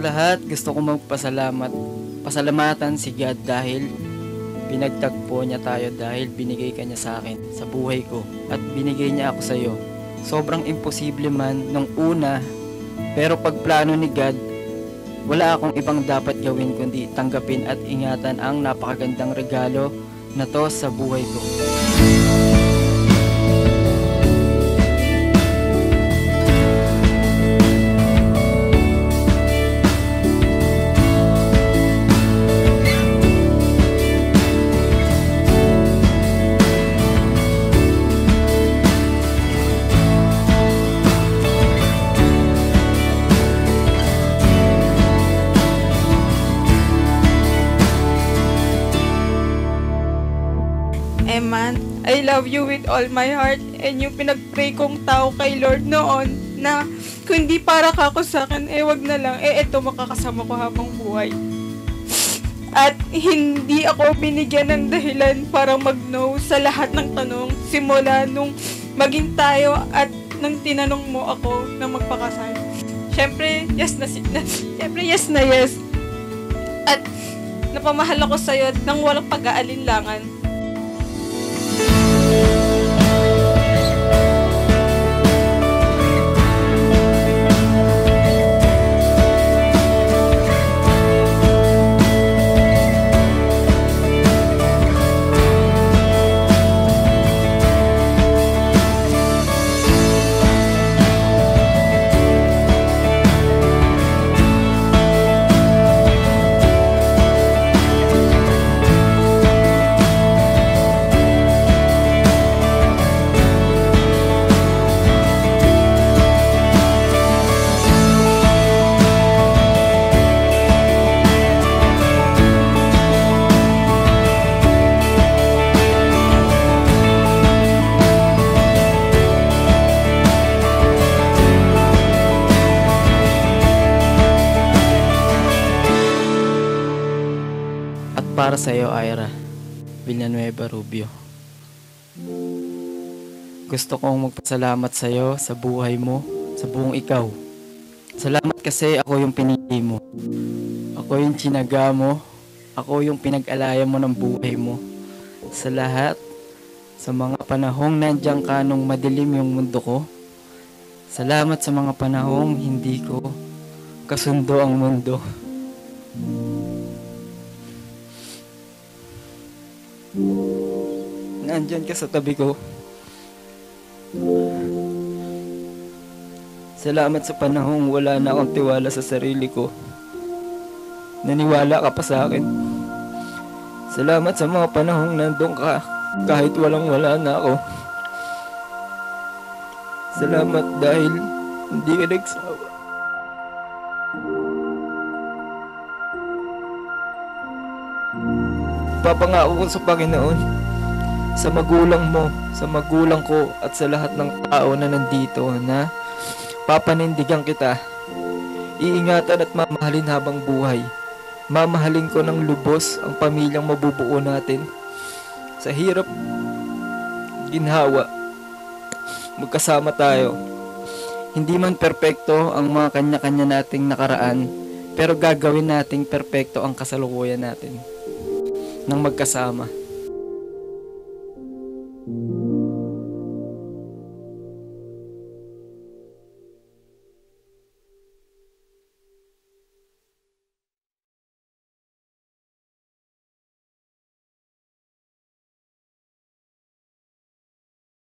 lahat, gusto kong pasalamatan si God dahil pinagtagpo niya tayo dahil binigay ka niya sa akin, sa buhay ko, at binigay niya ako sa iyo. Sobrang imposible man nung una, pero pag plano ni God, wala akong ibang dapat gawin kundi tanggapin at ingatan ang napakagandang regalo na to sa buhay ko. Eman, I love you with all my heart, and yung pinag-pray kong tao kay Lord noon na kung hindi para ka ako sa akin, wag na lang, eto makakasama ko habang buhay. At hindi ako binigyan ng dahilan para mag-no sa lahat ng tanong simula nung maging tayo at nang tinanong mo ako na magpakasal. Siyempre, yes na yes. At napamahal ako sa'yo nang walang pag-aalinlangan. Para sa iyo, Ira Villanueva Rubio. Gusto kong magpasalamat sa iyo sa buhay mo, sa buong ikaw. Salamat kasi ako yung pinili mo. Ako yung tsinaga mo. Ako yung pinag-alaya mo ng buhay mo. Sa lahat, sa mga panahong nandiyan ka nung madilim yung mundo ko. Salamat sa mga panahong hindi ko kasundo ang mundo. Nandyan ka sa tabi ko. Salamat sa panahong wala na akong tiwala sa sarili ko. Naniwala ka pa sa akin. Salamat sa mga panahong nandun ka kahit walang-wala na ako. Salamat dahil hindi ka nagsawa. Papangako ko sa Panginoon, sa magulang mo, sa magulang ko at sa lahat ng tao na nandito na papanindigan kita, iingatan at mamahalin habang buhay. Mamahalin ko ng lubos ang pamilyang mabubuo natin. Sa hirap, ginhawa, magkasama tayo. Hindi man perpekto ang mga kanya-kanya nating nakaraan, pero gagawin nating perpekto ang kasalukuyan natin nang magkasama.